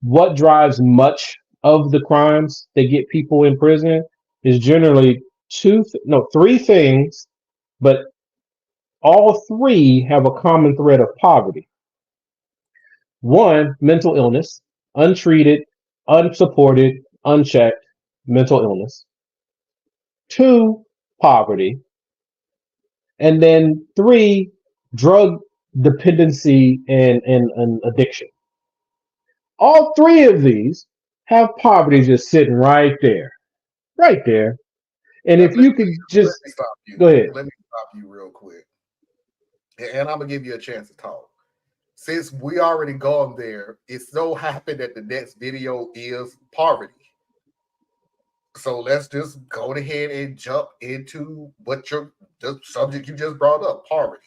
what drives much of the crimes that get people in prison is generally three things, but all three have a common thread of poverty. One, mental illness, untreated, unsupported, unchecked mental illness. Two, poverty. And then three, drug dependency and addiction. All three of these have poverty just sitting right there, right there. And if you could Let just me stop you. go ahead. Let me stop you real quick. And I'm gonna give you a chance to talk. Since we already gone there, it so happened that the next video is poverty. So let's just go ahead and jump into the subject you just brought up, poverty.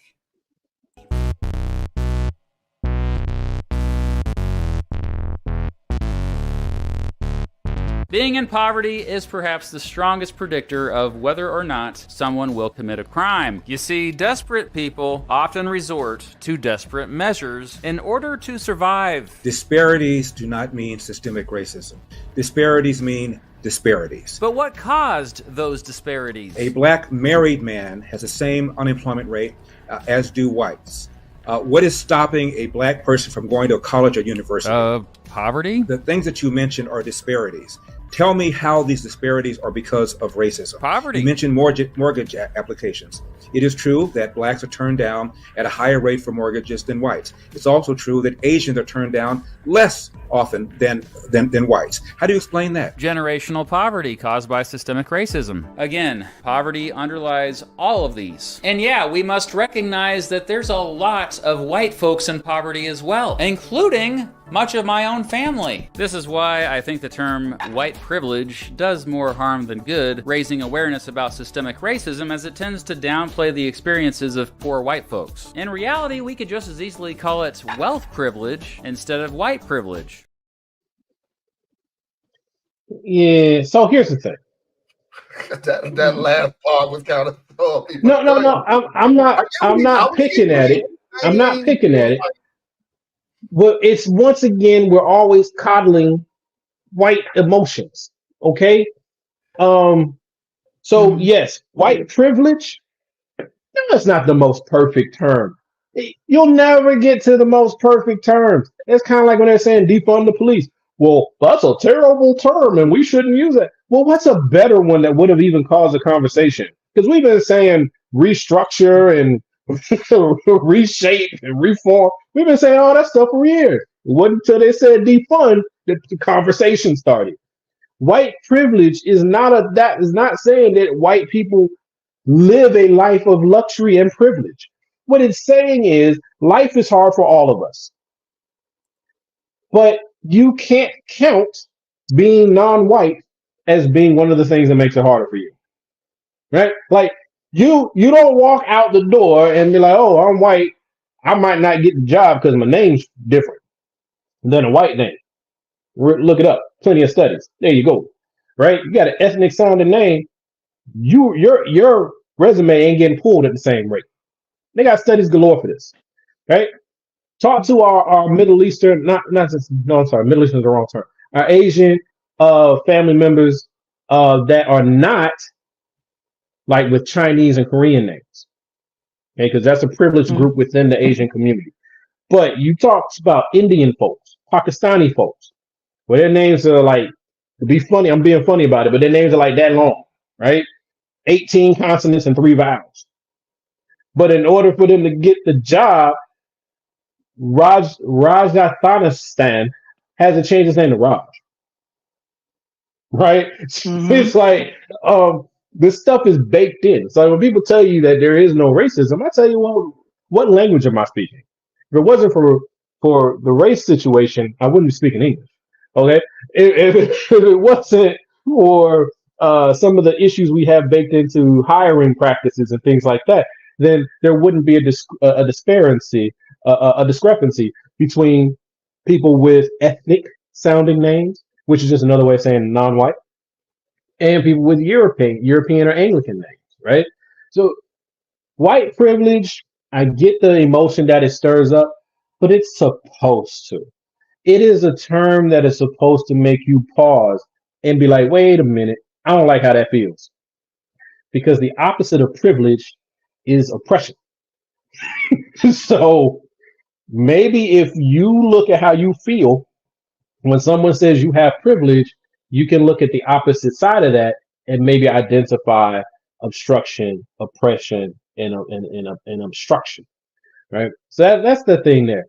Being in poverty is perhaps the strongest predictor of whether or not someone will commit a crime. You see, desperate people often resort to desperate measures in order to survive. Disparities do not mean systemic racism. Disparities mean disparities. But what caused those disparities? A black married man has the same unemployment rate as do whites. What is stopping a black person from going to a college or university? Poverty? The things that you mentioned are disparities. Tell me how these disparities are because of racism. Poverty. You mentioned mortgage applications. It is true that blacks are turned down at a higher rate for mortgages than whites. It's also true that Asians are turned down less often than whites. How do you explain that? Generational poverty caused by systemic racism. Again, poverty underlies all of these. And yeah, we must recognize that there's a lot of white folks in poverty as well, including much of my own family. This is why I think the term white privilege does more harm than good, raising awareness about systemic racism, as it tends to downplay the experiences of poor white folks. In reality, we could just as easily call it wealth privilege instead of white privilege. Yeah. So here's the thing. that last part was kind of No. I'm not picking at it. I'm not picking at it. Well, it's once again we're always coddling white emotions. Okay. So yes, white privilege. That's not the most perfect term. You'll never get to the most perfect terms. It's kind of like when they're saying defund the police. Well, that's a terrible term and we shouldn't use it. Well, what's a better one that would have even caused a conversation? Because we've been saying restructure and reshape and reform. We've been saying all that stuff for years. It wasn't until they said defund that the conversation started. White privilege is not saying that white people live a life of luxury and privilege. What it's saying is life is hard for all of us. But you can't count being non-white as being one of the things that makes it harder for you. Right? Like you don't walk out the door and be like, oh, I'm white. I might not get the job because my name's different than a white name. Look it up. Plenty of studies. There you go. Right? You got an ethnic sounding name. Your resume ain't getting pulled at the same rate. They got studies galore for this. Right? Talk to our Middle Eastern, Middle Eastern is the wrong term. Our Asian family members that are not like with Chinese and Korean names. Okay, because that's a privileged group within the Asian community. But you talk about Indian folks, Pakistani folks, where their names are like, to be funny, I'm being funny about it, but their names are like that long, right? 18 consonants and 3 vowels. But in order for them to get the job, Rajasthanistan has to change his name to Raj. Right? It's like this stuff is baked in. So when people tell you that there is no racism, I tell you, well, what language am I speaking? If it wasn't for the race situation, I wouldn't be speaking English. Okay? If it wasn't for some of the issues we have baked into hiring practices and things like that, then there wouldn't be a discrepancy between people with ethnic sounding names, which is just another way of saying non-white, and people with European or Anglican names, right? So white privilege, I get the emotion that it stirs up, but it's supposed to. it is a term that is supposed to make you pause and be like, wait a minute, I don't like how that feels. Because the opposite of privilege is oppression. So maybe if you look at how you feel when someone says you have privilege, you can look at the opposite side of that and maybe identify obstruction, oppression, and obstruction, right? So that's the thing there.